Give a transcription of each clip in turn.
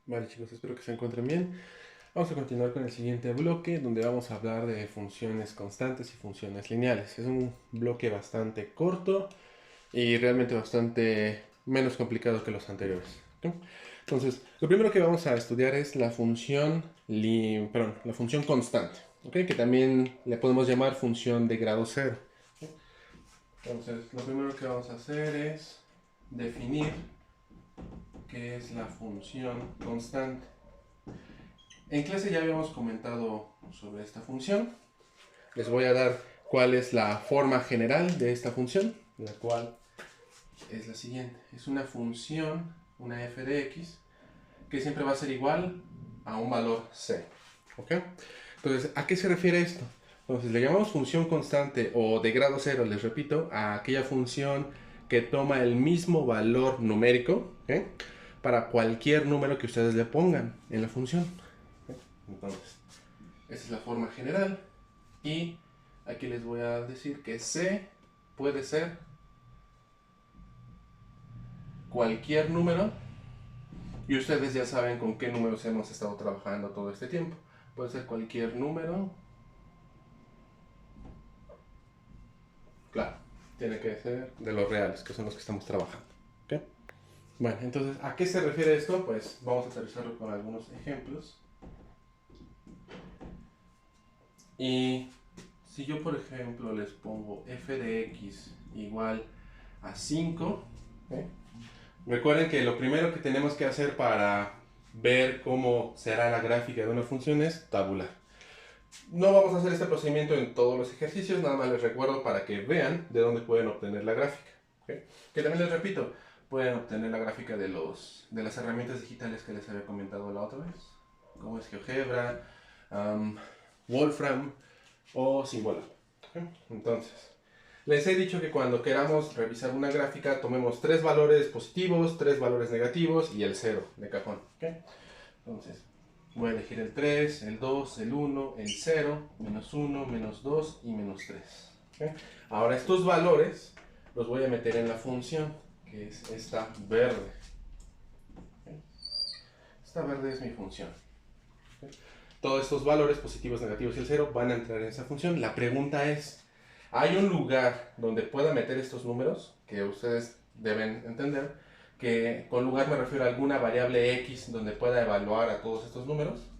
Vale chicos, espero que se encuentren bien. Vamos a continuar con el siguiente bloque donde vamos a hablar de funciones constantes y funciones lineales. Es un bloque bastante corto y realmente bastante menos complicado que los anteriores. ¿Ok? Entonces, lo primero que vamos a estudiar es la función, la función constante, ¿ok? Que también le podemos llamar función de grado cero. ¿Ok? Entonces, lo primero que vamos a hacer es definir qué es la función constante. En clase ya habíamos comentado sobre esta función. Les voy a dar cuál es la forma general de esta función, la cual es la siguiente. Es una función, una f de x, que siempre va a ser igual a un valor c. ¿Ok? Entonces, ¿a qué se refiere esto? Entonces, le llamamos función constante o de grado cero, les repito, a aquella función que toma el mismo valor numérico, ¿ok? Para cualquier número que ustedes le pongan en la función. ¿Ok? Entonces, esa es la forma general. Y aquí les voy a decir que c puede ser cualquier número. Y ustedes ya saben con qué números hemos estado trabajando todo este tiempo. Puede ser cualquier número. Claro, tiene que ser de los reales, que son los que estamos trabajando. ¿Ok? Bueno, entonces, ¿a qué se refiere esto? Pues vamos a aterrizarlo con algunos ejemplos. Y si yo, por ejemplo, les pongo f de x igual a 5, ¿ok? Recuerden que lo primero que tenemos que hacer para ver cómo será la gráfica de una función es tabular. No vamos a hacer este procedimiento en todos los ejercicios, nada más les recuerdo para que vean de dónde pueden obtener la gráfica. ¿Okay? Que también les repito, pueden obtener la gráfica de las herramientas digitales que les había comentado la otra vez, como es GeoGebra, Wolfram o Symbolab. ¿Okay? Entonces, les he dicho que cuando queramos revisar una gráfica, tomemos tres valores positivos, tres valores negativos y el cero de cajón. ¿Okay? Entonces, voy a elegir el 3, el 2, el 1, el 0, menos 1, menos 2 y menos 3. ¿Okay? Ahora estos valores los voy a meter en la función, que es esta verde. ¿Okay? Esta verde es mi función. ¿Okay? Todos estos valores positivos, negativos y el 0 van a entrar en esa función. La pregunta es, ¿hay un lugar donde pueda meter estos números? Que ustedes deben entender que con lugar me refiero a alguna variable x donde pueda evaluar a todos estos números.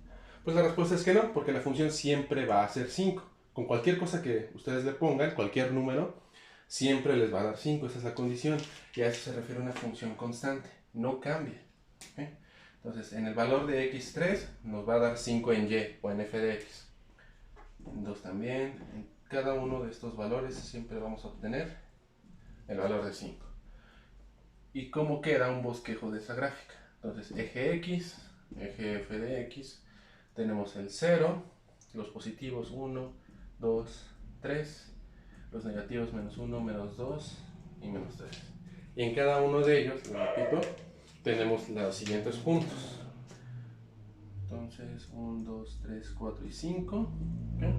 Pues la respuesta es que no, porque la función siempre va a ser 5. Con cualquier cosa que ustedes le pongan, cualquier número, siempre les va a dar 5. Esa es la condición. Y a eso se refiere una función constante. No cambia. ¿Okay? Entonces, en el valor de x3 nos va a dar 5 en y o en f de x. En 2 también. En cada uno de estos valores siempre vamos a obtener el valor de 5. ¿Y cómo queda un bosquejo de esa gráfica? Entonces, eje x, eje f de x, tenemos el 0, los positivos 1, 2, 3, los negativos menos 1, menos 2 y menos 3. Y en cada uno de ellos, lo repito, tenemos los siguientes puntos. Entonces, 1, 2, 3, 4 y 5. ¿Okay?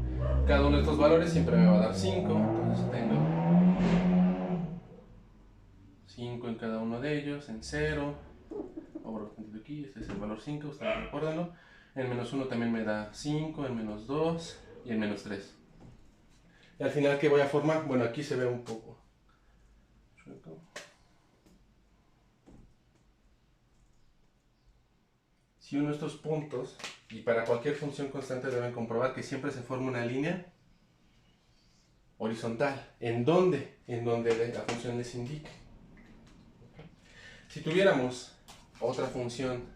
Cada uno de estos valores siempre me va a dar 5. Entonces tengo 5 en cada uno de ellos, en 0. Ahora lo aquí, este es el valor 5, ustedes recuérdenlo. El menos 1 también me da 5, el menos 2 y el menos 3. Y al final, ¿qué voy a formar? Bueno, aquí se ve un poco. Si uno de estos puntos, y para cualquier función constante deben comprobar que siempre se forma una línea horizontal. ¿En dónde? En donde la función les indique. Si tuviéramos otra función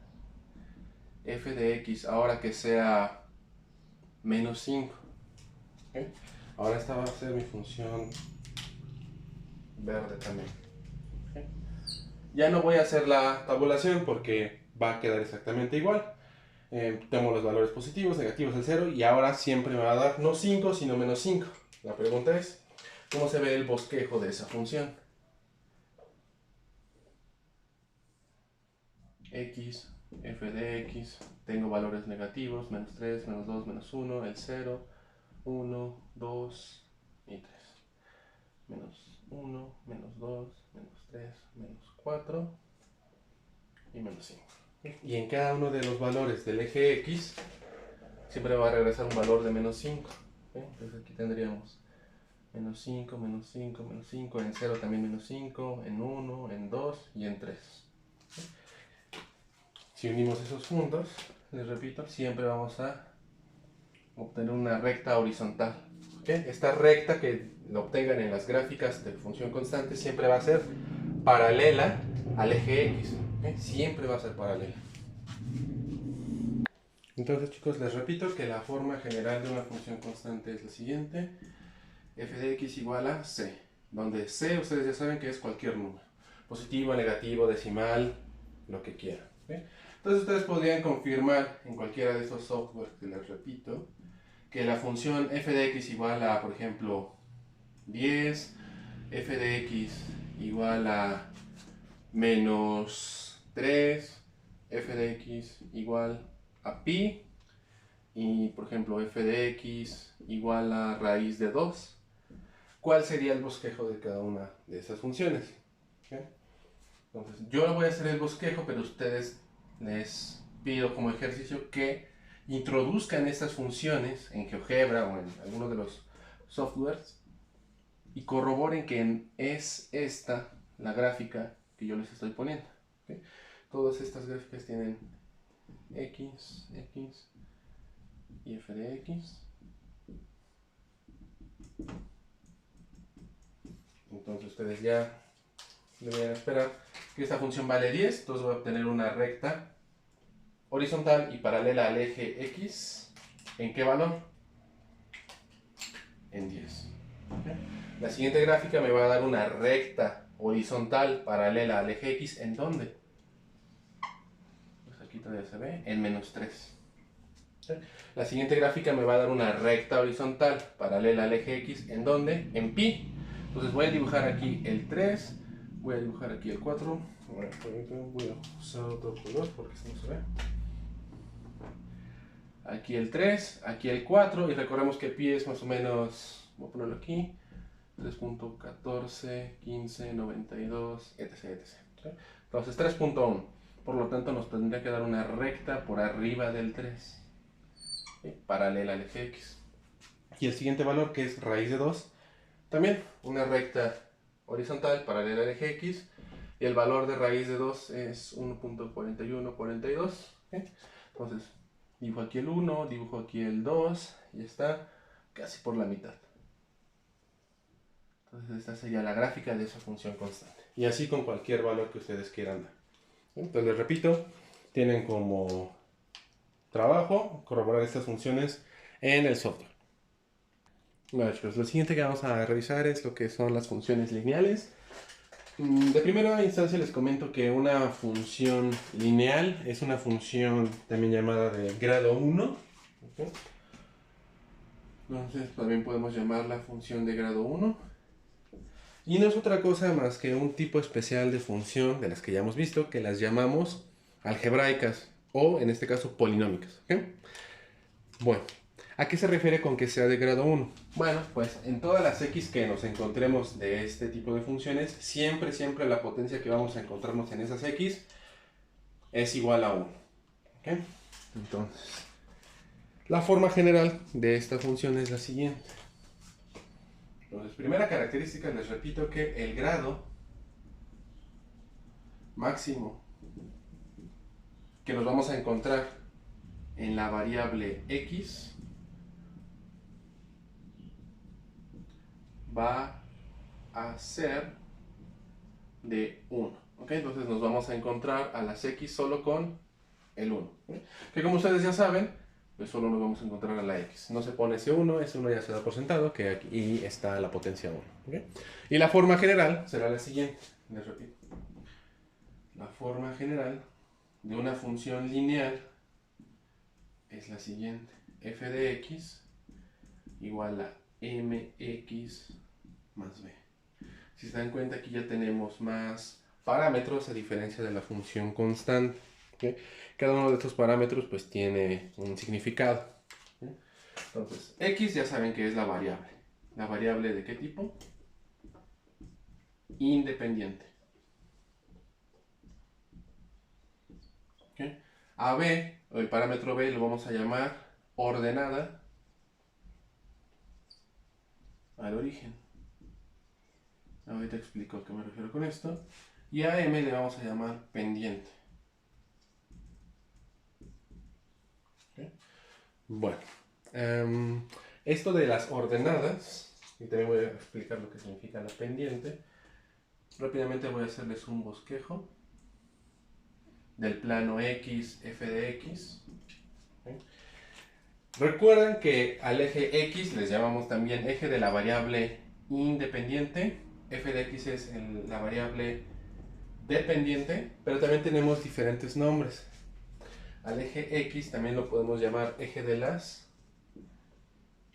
f de x ahora que sea menos 5, ¿okay? Ahora esta va a ser mi función verde también. ¿Okay? Ya no voy a hacer la tabulación porque va a quedar exactamente igual. Tengo los valores positivos, negativos, el 0 y ahora siempre me va a dar no 5 sino menos 5. La pregunta es, ¿cómo se ve el bosquejo de esa función? X, f de x, tengo valores negativos, menos 3, menos 2, menos 1, el 0, 1, 2 y 3. Menos 1, menos 2, menos 3, menos 4 y menos 5. Y en cada uno de los valores del eje X siempre va a regresar un valor de menos 5. Entonces aquí tendríamos menos 5, menos 5, menos 5, en 0 también menos 5, en 1, en 2 y en 3. Si unimos esos puntos, les repito, siempre vamos a obtener una recta horizontal. Esta recta que lo obtengan en las gráficas de función constante siempre va a ser paralela al eje X. Siempre va a ser paralela. Entonces, chicos, les repito que la forma general de una función constante es la siguiente: f de x igual a c, donde c ustedes ya saben que es cualquier número, positivo, negativo, decimal, lo que quieran. Entonces ustedes podrían confirmar en cualquiera de estos softwares que les repito que la función f de x igual a, por ejemplo, 10, f de x igual a menos 3, f de x igual a pi, y por ejemplo f de x igual a raíz de 2. ¿Cuál sería el bosquejo de cada una de esas funciones? Entonces, yo voy a hacer el bosquejo, pero ustedes les pido como ejercicio que introduzcan estas funciones en GeoGebra o en alguno de los softwares y corroboren que es esta la gráfica que yo les estoy poniendo. Todas estas gráficas tienen x, x y f de x. Entonces ustedes ya deberían esperar que esta función vale 10, entonces voy a obtener una recta horizontal y paralela al eje X. ¿En qué valor? En 10. La siguiente gráfica me va a dar una recta horizontal paralela al eje X. ¿En dónde? Pues aquí todavía se ve, en menos 3. La siguiente gráfica me va a dar una recta horizontal paralela al eje X. ¿En dónde? En pi. Entonces voy a dibujar aquí el 3, voy a dibujar aquí el 4. Voy a usar otro color porque si no se ve. Aquí el 3, aquí el 4, y recordemos que pi es más o menos, voy a ponerlo aquí, 3.14, 15, 92, etc, etc. Entonces 3.1, por lo tanto nos tendría que dar una recta por arriba del 3, paralela al eje X. Y el siguiente valor, que es raíz de 2, también una recta horizontal paralela al eje X, y el valor de raíz de 2 es 1.4142. Entonces dibujo aquí el 1, dibujo aquí el 2 y está casi por la mitad. Entonces esta sería la gráfica de esa función constante. Y así con cualquier valor que ustedes quieran dar. Entonces les repito, tienen como trabajo corroborar estas funciones en el software. Bueno, chicos, lo siguiente que vamos a revisar es lo que son las funciones lineales. De primera instancia les comento que una función lineal es una función también llamada de grado 1. ¿Okay? Entonces también podemos llamarla función de grado 1. Y no es otra cosa más que un tipo especial de función de las que ya hemos visto, que las llamamos algebraicas o en este caso polinómicas. ¿Okay? Bueno, ¿a qué se refiere con que sea de grado 1? Bueno, pues en todas las x que nos encontremos de este tipo de funciones, siempre la potencia que vamos a encontrarnos en esas x es igual a 1. ¿Okay? Entonces, la forma general de esta función es la siguiente. Entonces, primera característica, les repito que el grado máximo que nos vamos a encontrar en la variable x va a ser de 1. ¿Okay? Entonces nos vamos a encontrar a las x solo con el 1. ¿Okay? Que como ustedes ya saben, pues solo nos vamos a encontrar a la x. No se pone ese 1 ya se da por sentado, que aquí está la potencia 1. ¿Okay? Y la forma general será la siguiente. Les repito. La forma general de una función lineal es la siguiente: f de x igual a mx más b. Si se dan cuenta, aquí ya tenemos más parámetros a diferencia de la función constante. ¿Okay? Cada uno de estos parámetros pues tiene un significado. ¿Okay? Entonces, x ya saben que es la variable. ¿La variable de qué tipo? Independiente. ¿ok? A B, o el parámetro B, lo vamos a llamar ordenada al origen. Ahorita explico a qué me refiero con esto. Y a M le vamos a llamar pendiente. ¿Okay? Bueno, esto de las ordenadas, y también voy a explicar lo que significa la pendiente. Rápidamente voy a hacerles un bosquejo del plano X, f de X. ¿Okay? Recuerden que al eje X les llamamos también eje de la variable independiente. F de X es la variable dependiente, pero también tenemos diferentes nombres. Al eje X también lo podemos llamar eje de las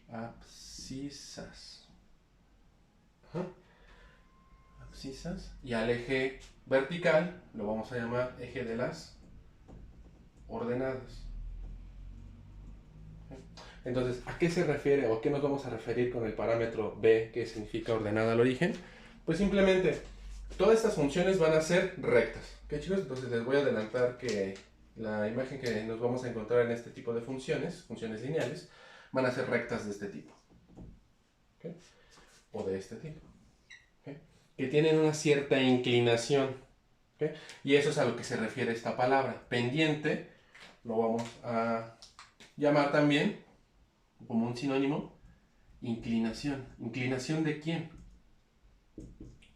abscisas. Abscisas. Y al eje vertical lo vamos a llamar eje de las ordenadas. Entonces, ¿a qué se refiere o a qué nos vamos a referir con el parámetro B, que significa ordenada al origen? Pues simplemente, todas estas funciones van a ser rectas. ¿Ok, chicos? Entonces les voy a adelantar que la imagen que nos vamos a encontrar en este tipo de funciones, funciones lineales, van a ser rectas de este tipo. ¿Ok? O de este tipo. ¿Ok? Que tienen una cierta inclinación. ¿Ok? Y eso es a lo que se refiere esta palabra. Pendiente, lo vamos a llamar también, como un sinónimo, inclinación. ¿Inclinación de quién?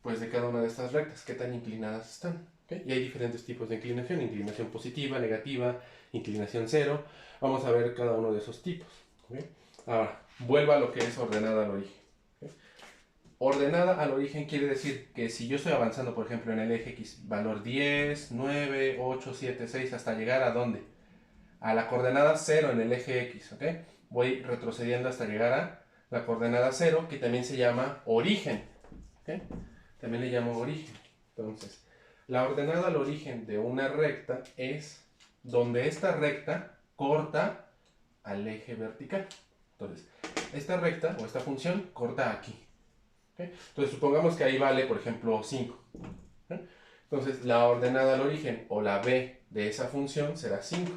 Pues de cada una de estas rectas, qué tan inclinadas están. ¿Okay? Y hay diferentes tipos de inclinación: inclinación positiva, negativa, inclinación cero. Vamos a ver cada uno de esos tipos. ¿Okay? Ahora, vuelvo a lo que es ordenada al origen. ¿Okay? Ordenada al origen quiere decir que si yo estoy avanzando, por ejemplo, en el eje X, valor 10, 9, 8, 7, 6, hasta llegar a ¿dónde? A la coordenada 0 en el eje X, ¿ok? Voy retrocediendo hasta llegar a la coordenada 0, que también se llama origen, ¿ok? También le llamo origen. Entonces, la ordenada al origen de una recta es donde esta recta corta al eje vertical. Entonces, esta recta o esta función corta aquí, ¿ok? Entonces, supongamos que ahí vale, por ejemplo, 5, ¿ok? Entonces, la ordenada al origen o la b de esa función será 5.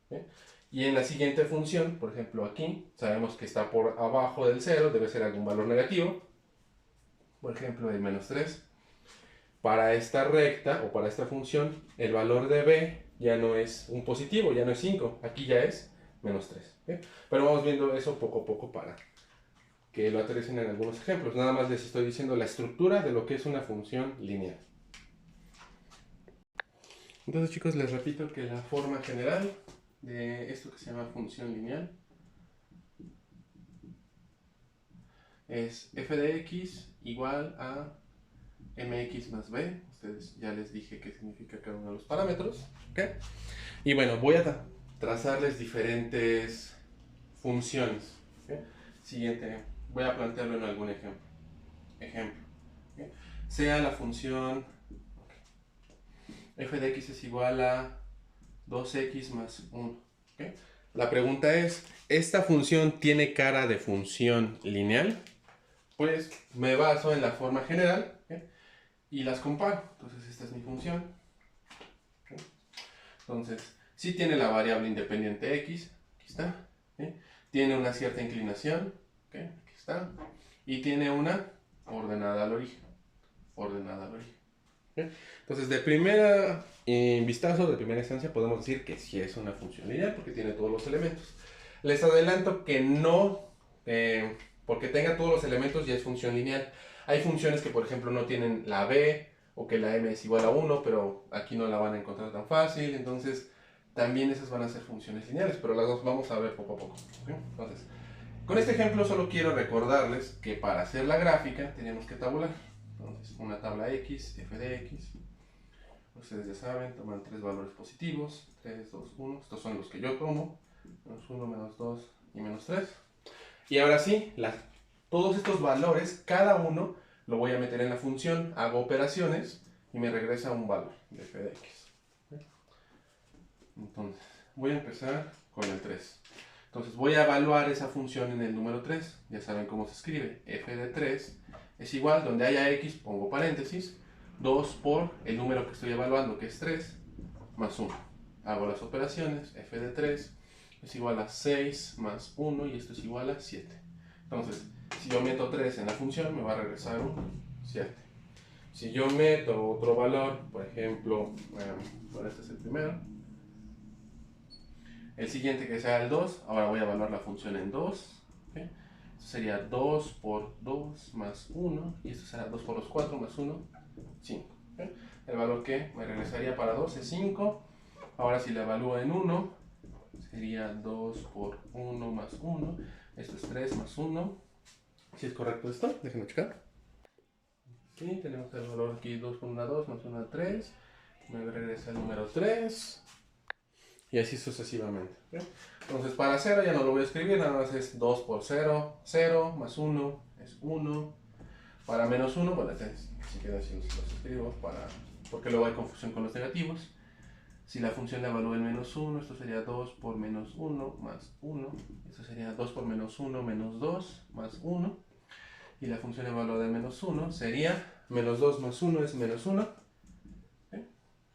¿Okay? Y en la siguiente función, por ejemplo aquí, sabemos que está por abajo del 0, debe ser algún valor negativo, por ejemplo el menos 3. Para esta recta o para esta función, el valor de b ya no es un positivo, ya no es 5, aquí ya es menos 3. ¿Okay? Pero vamos viendo eso poco a poco para que lo aterricen en algunos ejemplos. Nada más les estoy diciendo la estructura de lo que es una función lineal. Entonces, chicos, les repito que la forma general de esto que se llama función lineal es f de x igual a mx más b. Ustedes ya les dije qué significa cada uno de los parámetros. ¿Okay? Y bueno, voy a trazarles diferentes funciones. ¿Okay? Siguiente, voy a plantearlo en algún ejemplo. ¿Okay? Sea la función f de x es igual a 2x más 1. ¿Okay? La pregunta es, ¿esta función tiene cara de función lineal? Pues me baso en la forma general, ¿okay? Y las comparo. Entonces esta es mi función. ¿Okay? Entonces, sí tiene la variable independiente x, aquí está. ¿Okay? Tiene una cierta inclinación, ¿okay? Aquí está. Y tiene una ordenada al origen. Ordenada al origen. ¿Okay? Entonces, de primera vistazo, de primera instancia, podemos decir que sí es una función lineal porque tiene todos los elementos. Les adelanto que no, porque tenga todos los elementos ya es función lineal. Hay funciones que, por ejemplo, no tienen la b o que la m es igual a 1, pero aquí no la van a encontrar tan fácil. Entonces, también esas van a ser funciones lineales, pero las dos vamos a ver poco a poco. ¿Okay? Entonces, con este ejemplo solo quiero recordarles que para hacer la gráfica tenemos que tabular. Entonces, una tabla x, f de x. Ustedes ya saben, toman tres valores positivos. 3, 2, 1. Estos son los que yo tomo. Menos 1, menos 2 y menos 3. Y ahora sí, todos estos valores, cada uno lo voy a meter en la función. Hago operaciones y me regresa un valor de f de x. Entonces, voy a empezar con el 3. Entonces, voy a evaluar esa función en el número 3. Ya saben cómo se escribe. F de 3 es igual, donde haya x, pongo paréntesis, 2 por el número que estoy evaluando, que es 3, más 1. hago las operaciones, f de 3 es igual a 6 más 1 y esto es igual a 7. Entonces, si yo meto 3 en la función, me va a regresar un 7. Si yo meto otro valor, por ejemplo, bueno, este es el primero, el siguiente que sea el 2, ahora voy a evaluar la función en 2. ¿Okay? Esto sería 2 por 2 más 1, y esto será 2 por los 4 más 1, 5. ¿Okay? El valor que me regresaría para 2 es 5. Ahora si la evalúo en 1, sería 2 por 1 más 1. Esto es 3 más 1. Si es correcto esto, déjenme checar. Aquí tenemos el valor aquí, 2 por 1, 2 más 1, 3. Me regresa el número 3. Y así sucesivamente. ¿Okay? Entonces para 0 ya no lo voy a escribir, nada más es 2 por 0. 0 más 1 es 1. Para menos 1, bueno, si queda así los escribo, porque luego hay confusión con los negativos. Si la función la evalúa en menos 1, esto sería 2 por menos 1 más 1. Esto sería 2 por menos 1 menos 2 más 1. Y la función evaluada en menos 1 sería menos 2 más 1 es menos 1. ¿Okay?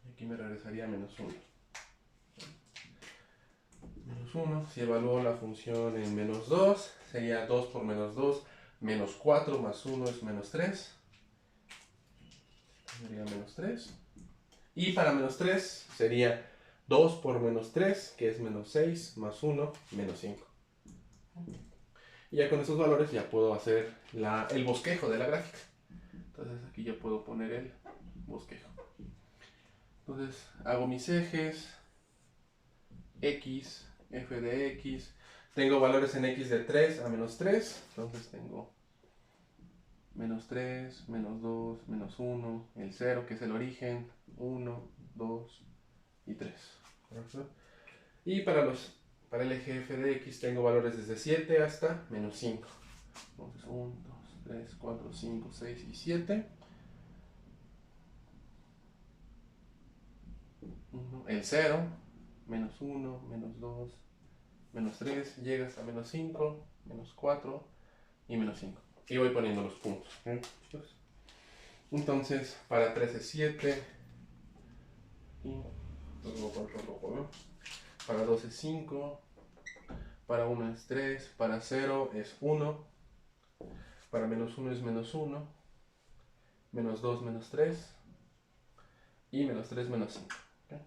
Y aquí me regresaría menos 1. Menos 1. Si evalúo la función en menos 2, sería 2 por menos 2 menos 4 más 1 es menos 3. Sería menos 3. Y para menos 3 sería 2 por menos 3, que es menos 6, más 1, menos 5. Y ya con esos valores ya puedo hacer el bosquejo de la gráfica. Entonces aquí ya puedo poner el bosquejo. Entonces hago mis ejes, x, f de x. Tengo valores en x de 3 a menos 3. Entonces tengo menos 3, menos 2, menos 1, el 0 que es el origen, 1, 2 y 3. ¿Correcto? Y para el eje f de x tengo valores desde 7 hasta menos 5. Entonces 1, 2, 3, 4, 5, 6 y 7. El 0, menos 1, menos 2, menos 3, llega hasta menos 5, menos 4 y menos 5. Y voy poniendo los puntos. Entonces, para 3 es 7. Y para 2 es 5. Para 1 es 3. Para 0 es 1. Para menos 1 es menos 1. Menos 2, menos 3. Y menos 3, menos 5. ¿Okay?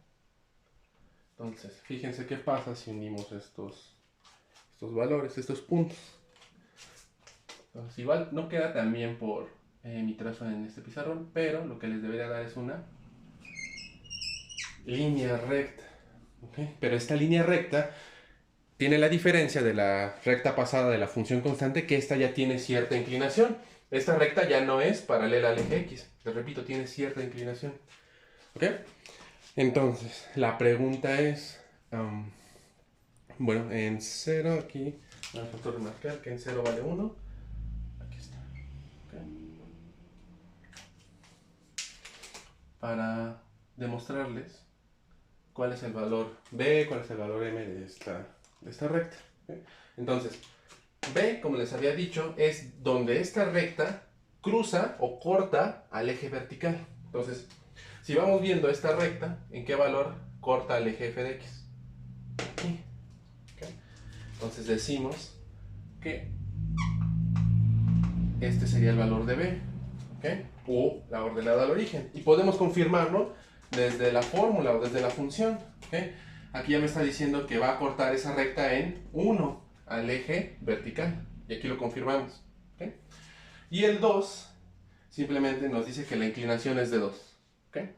Entonces, fíjense qué pasa si unimos estos valores, estos puntos. Entonces, igual no queda tan bien por mi trazo en este pizarrón, pero lo que les debería dar es una línea recta. ¿Okay? Pero esta línea recta tiene la diferencia de la recta pasada de la función constante, que esta ya tiene cierta inclinación. Esta recta ya no es paralela al eje X. Les repito, tiene cierta inclinación. ¿Ok? Entonces, la pregunta es... bueno, en 0 aquí... Me faltó remarcar que en 0 vale 1. Aquí está. ¿Okay? Para demostrarles cuál es el valor B, cuál es el valor M de esta recta. ¿Okay? Entonces, B, como les había dicho, es donde esta recta cruza o corta al eje vertical. Entonces, si vamos viendo esta recta, ¿en qué valor corta el eje f de x? Aquí. ¿Okay? Entonces decimos que este sería el valor de B. ¿Okay? O la ordenada al origen. Y podemos confirmarlo desde la fórmula o desde la función. ¿Okay? Aquí ya me está diciendo que va a cortar esa recta en 1 al eje vertical. Y aquí lo confirmamos. ¿Okay? Y el 2 simplemente nos dice que la inclinación es de 2. ¿Okay?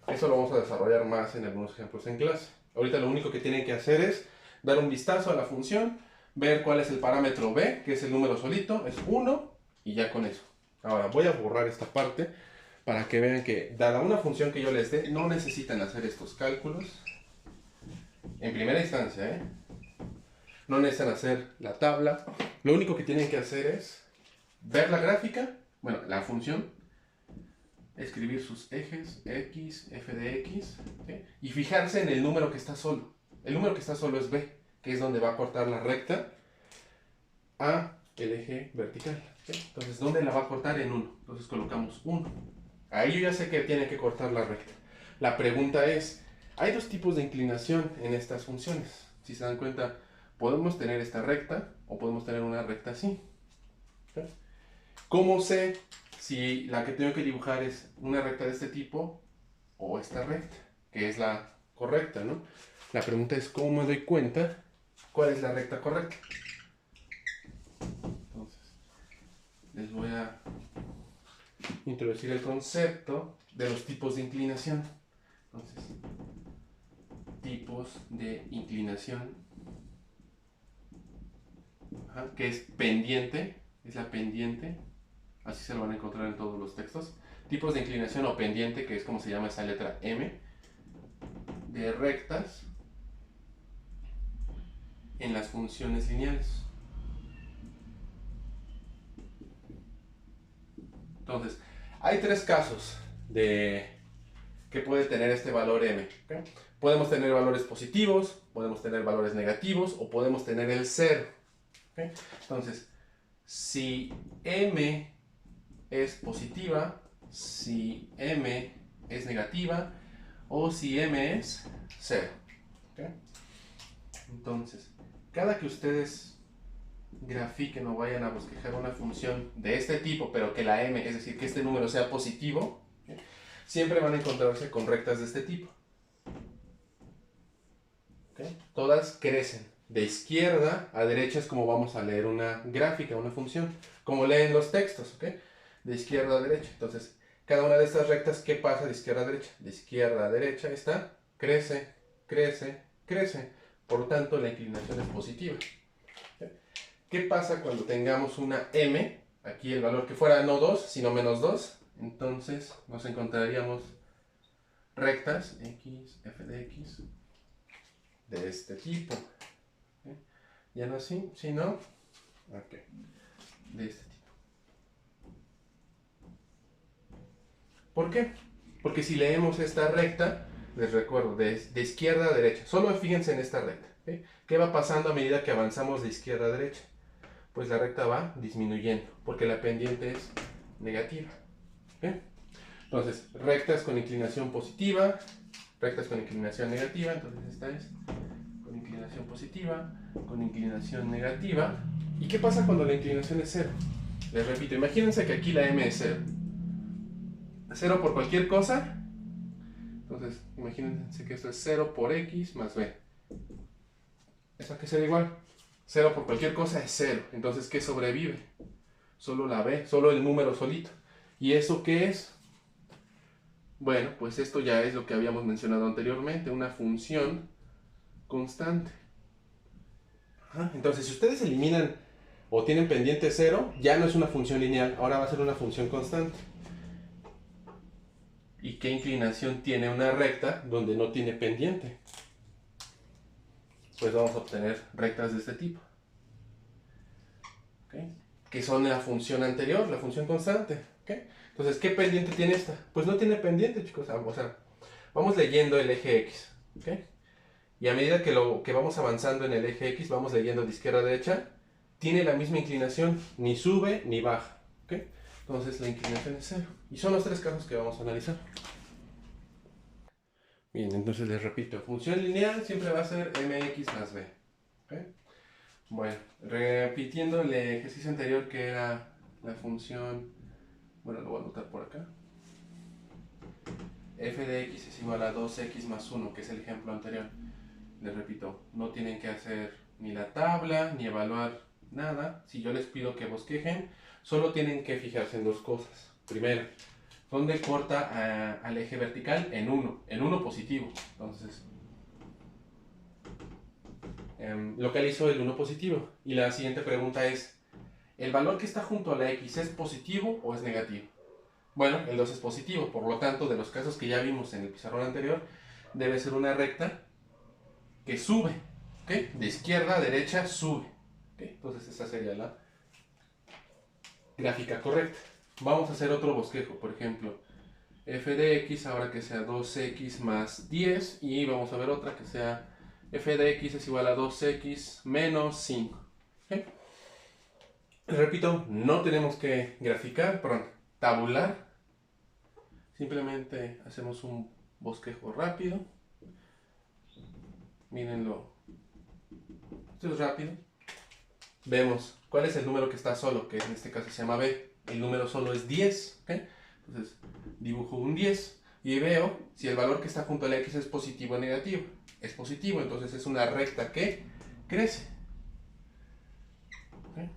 Eso lo vamos a desarrollar más en algunos ejemplos en clase. Ahorita lo único que tienen que hacer es dar un vistazo a la función, ver cuál es el parámetro B, que es el número solito, es 1, y ya con eso. Ahora voy a borrar esta parte para que vean que, dada una función que yo les dé, no necesitan hacer estos cálculos en primera instancia, no necesitan hacer la tabla. Lo único que tienen que hacer es ver la gráfica, bueno, la función, escribir sus ejes, x, f de x, ¿okay? Y fijarse en el número que está solo. El número que está solo es b, que es donde va a cortar la recta a el eje vertical. ¿Okay? Entonces, ¿dónde la va a cortar? En 1. Entonces colocamos 1. Ahí yo ya sé que tiene que cortar la recta. La pregunta es, Hay dos tipos de inclinación en estas funciones. Si se dan cuenta, podemos tener esta recta o podemos tener una recta así. ¿Okay? ¿Cómo sé si la que tengo que dibujar es una recta de este tipo o esta recta, que es la correcta, ¿no? La pregunta es cómo me doy cuenta cuál es la recta correcta. Entonces, les voy a introducir el concepto de los tipos de inclinación. Entonces, tipos de inclinación, que es pendiente, es la pendiente, así se lo van a encontrar en todos los textos. Tipos de inclinación o pendiente, que es como se llama esa letra M, de rectas en las funciones lineales. Entonces, hay tres casos de que puede tener este valor M. ¿Okay? Podemos tener valores positivos, podemos tener valores negativos o podemos tener el 0. ¿Okay? Entonces, si M es positiva, si M es negativa o si M es 0. ¿Okay? Entonces, cada que ustedes grafiquen o vayan a bosquejar una función de este tipo, pero que la M, es decir, que este número sea positivo, ¿okay? Siempre van a encontrarse con rectas de este tipo. ¿Okay? Todas crecen. De izquierda a derecha es como vamos a leer una gráfica, una función, como leen los textos, ¿okay? De izquierda a derecha. Entonces, cada una de estas rectas, ¿qué pasa de izquierda a derecha? De izquierda a derecha está, crece, crece, crece. Por lo tanto, la inclinación es positiva. ¿Qué pasa cuando tengamos una M? Aquí el valor que fuera no 2, sino menos 2. Entonces nos encontraríamos rectas x, f de x, de este tipo. ¿Okay? ¿Ya no así? ¿Sí, no? Ok. De este tipo. ¿Por qué? Porque si leemos esta recta, les recuerdo, de izquierda a derecha. Solo fíjense en esta recta. ¿Okay? ¿Qué va pasando a medida que avanzamos de izquierda a derecha? Pues la recta va disminuyendo, porque la pendiente es negativa. ¿Okay? Entonces, rectas con inclinación positiva, rectas con inclinación negativa, entonces esta es con inclinación positiva, con inclinación negativa. ¿Y qué pasa cuando la inclinación es 0? Les repito, imagínense que aquí la M es 0. 0 por cualquier cosa, entonces imagínense que esto es 0 por x más b. ¿Eso a qué será igual? 0 por cualquier cosa es 0. Entonces, ¿qué sobrevive? Solo la b, solo el número solito. ¿Y eso qué es? Bueno, pues esto ya es lo que habíamos mencionado anteriormente, una función constante. Entonces, si ustedes eliminan o tienen pendiente 0, ya no es una función lineal, ahora va a ser una función constante. ¿Y qué inclinación tiene una recta donde no tiene pendiente? Pues vamos a obtener rectas de este tipo. ¿Okay? Que son la función anterior, la función constante. ¿Okay? Entonces, ¿qué pendiente tiene esta? Pues no tiene pendiente, chicos. O sea, vamos leyendo el eje X. ¿Okay? Y a medida que vamos avanzando en el eje X, vamos leyendo de izquierda a derecha, tiene la misma inclinación, ni sube ni baja. ¿Okay? Entonces la inclinación es 0. Y son los tres casos que vamos a analizar. Bien, entonces les repito, función lineal siempre va a ser mx más b. ¿Okay? Bueno, repitiendo el ejercicio anterior que era la función, bueno, lo voy a anotar por acá. F de x es igual a 2x más 1, que es el ejemplo anterior. Les repito, no tienen que hacer ni la tabla, ni evaluar nada. Si yo les pido que bosquejen, solo tienen que fijarse en dos cosas. Primero, ¿dónde corta al eje vertical? En 1 positivo. Entonces, localizo el 1 positivo. Y la siguiente pregunta es, ¿el valor que está junto a la x es positivo o es negativo? Bueno, el 2 es positivo, por lo tanto, de los casos que ya vimos en el pizarrón anterior, debe ser una recta que sube, ¿okay? De izquierda a derecha sube. ¿Okay? Entonces esa sería la gráfica correcta. Vamos a hacer otro bosquejo, por ejemplo, f de x ahora que sea 2x más 10 y vamos a ver otra que sea f de x es igual a 2x menos 5. ¿Okay? Repito, no tenemos que graficar, perdón, tabular. Simplemente hacemos un bosquejo rápido. mírenlo. Esto es rápido. Vemos cuál es el número que está solo, que en este caso se llama b. El número solo es 10. ¿Okay? Entonces dibujo un 10 y veo si el valor que está junto a la x es positivo o negativo. Es positivo, entonces es una recta que crece. ¿Okay?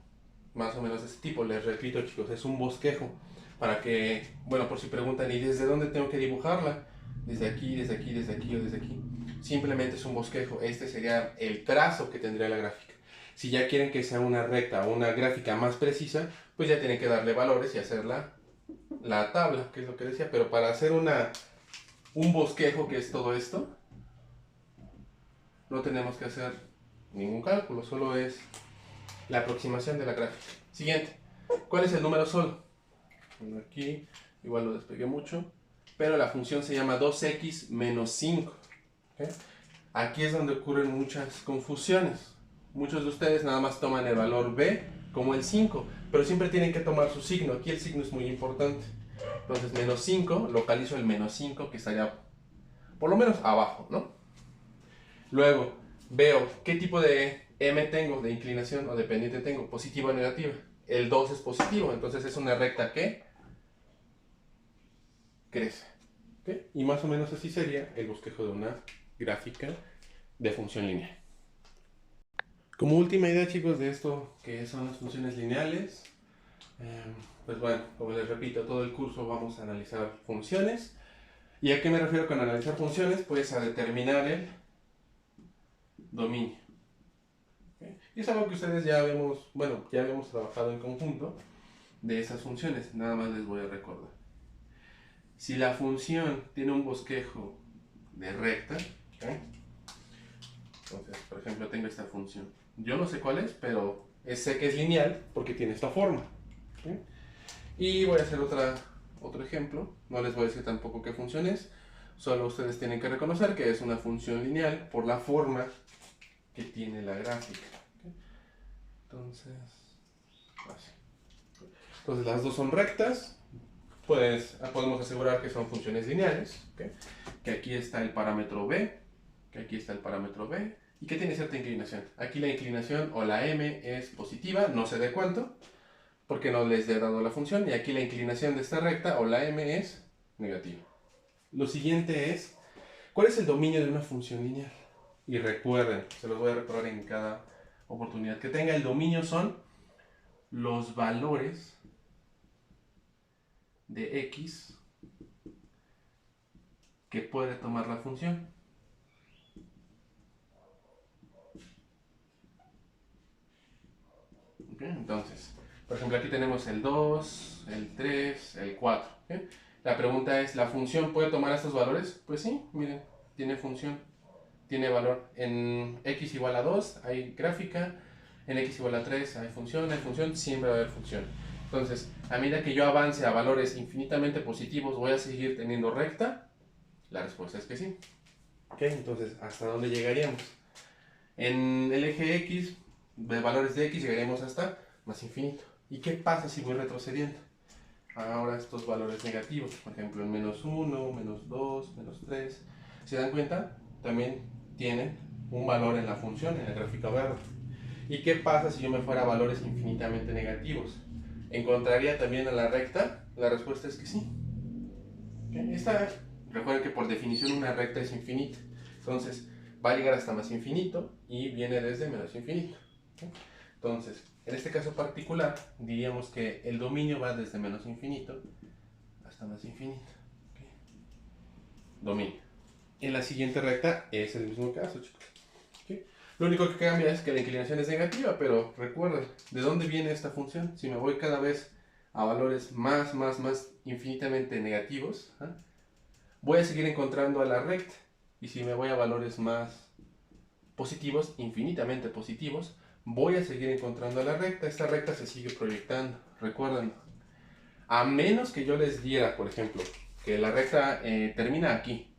Más o menos de este tipo. Les repito, chicos, es un bosquejo. Para que, bueno, por si preguntan, ¿y desde dónde tengo que dibujarla? Desde aquí, desde aquí, desde aquí o desde aquí. Simplemente es un bosquejo. Este sería el trazo que tendría la gráfica. Si ya quieren que sea una recta o una gráfica más precisa, pues ya tienen que darle valores y hacer la tabla, que es lo que decía. Pero para hacer un bosquejo, que es todo esto, no tenemos que hacer ningún cálculo, solo es la aproximación de la gráfica. Siguiente, ¿cuál es el número solo? Bueno, aquí igual lo despegué mucho, pero la función se llama 2x menos 5. ¿Okay? Aquí es donde ocurren muchas confusiones. Muchos de ustedes nada más toman el valor b como el 5, pero siempre tienen que tomar su signo. Aquí el signo es muy importante. Entonces menos 5, localizo el menos 5 que estaría por lo menos abajo, ¿no? Luego veo qué tipo de m tengo, de inclinación o de pendiente tengo, positiva o negativa. El 2 es positivo, entonces es una recta que crece. ¿Okay? Y más o menos así sería el bosquejo de una gráfica de función lineal. Como última idea, chicos, de esto que son las funciones lineales, pues bueno, como les repito, todo el curso vamos a analizar funciones. ¿Y a qué me refiero con analizar funciones? Pues a determinar el dominio. ¿Okay? Y es algo que ustedes ya habíamos trabajado en conjunto de esas funciones. Nada más les voy a recordar. Si la función tiene un bosquejo de recta, ¿okay? Entonces, por ejemplo, tengo esta función. Yo no sé cuál es, pero sé que es lineal porque tiene esta forma. ¿Okay? Y voy a hacer otro ejemplo. No les voy a decir tampoco qué función es. Solo ustedes tienen que reconocer que es una función lineal por la forma que tiene la gráfica. ¿Okay? Entonces, así. Entonces las dos son rectas. Pues podemos asegurar que son funciones lineales. ¿Okay? Que aquí está el parámetro b. Que aquí está el parámetro b. Y que tiene cierta inclinación. Aquí la inclinación o la m es positiva, no sé de cuánto, porque no les he dado la función. Y aquí la inclinación de esta recta o la m es negativa. Lo siguiente es, ¿cuál es el dominio de una función lineal? Y recuerden, se los voy a recordar en cada oportunidad que tenga. El dominio son los valores de x que puede tomar la función. ¿Okay? Entonces, por ejemplo, aquí tenemos el 2, el 3, el 4. ¿Okay? La pregunta es, ¿la función puede tomar estos valores? Pues sí, miren, tiene función, tiene valor. En x igual a 2 hay gráfica, en x igual a 3 hay función, siempre va a haber función. Entonces, a medida que yo avance a valores infinitamente positivos, ¿voy a seguir teniendo recta? La respuesta es que sí. ¿Okay? Entonces, ¿hasta dónde llegaríamos? En el eje x, de valores de x, llegaremos hasta más infinito. ¿Y qué pasa si voy retrocediendo? Ahora estos valores negativos, por ejemplo, en menos 1, menos 2, menos 3, ¿se dan cuenta? También tienen un valor en la función, en la gráfica verde. ¿Y qué pasa si yo me fuera a valores infinitamente negativos? ¿Encontraría también a la recta? La respuesta es que sí. ¿Okay? Recuerden que por definición una recta es infinita. Entonces, va a llegar hasta más infinito y viene desde menos infinito. ¿Okay? Entonces, en este caso particular, diríamos que el dominio va desde menos infinito hasta más infinito. ¿Okay? Dominio. En la siguiente recta es el mismo caso, chicos. ¿Okay? Lo único que cambia es que la inclinación es negativa, pero recuerden, ¿de dónde viene esta función? Si me voy cada vez a valores más infinitamente negativos, ¿eh? Voy a seguir encontrando a la recta. Y si me voy a valores más positivos, infinitamente positivos, voy a seguir encontrando a la recta. Esta recta se sigue proyectando. Recuerden, a menos que yo les diera, por ejemplo, que la recta termina aquí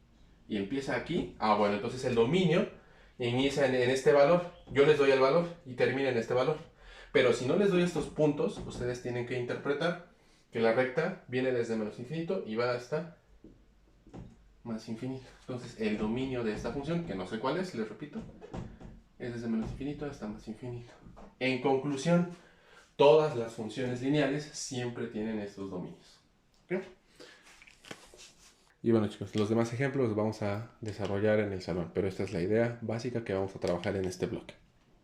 y empieza aquí, bueno, entonces el dominio inicia en este valor. Yo les doy el valor y termina en este valor. Pero si no les doy estos puntos, ustedes tienen que interpretar que la recta viene desde menos infinito y va hasta más infinito. Entonces el dominio de esta función, que no sé cuál es, les repito, es desde menos infinito hasta más infinito. En conclusión, todas las funciones lineales siempre tienen estos dominios. ¿Okay? Y bueno, chicos, los demás ejemplos los vamos a desarrollar en el salón, pero esta es la idea básica que vamos a trabajar en este bloque.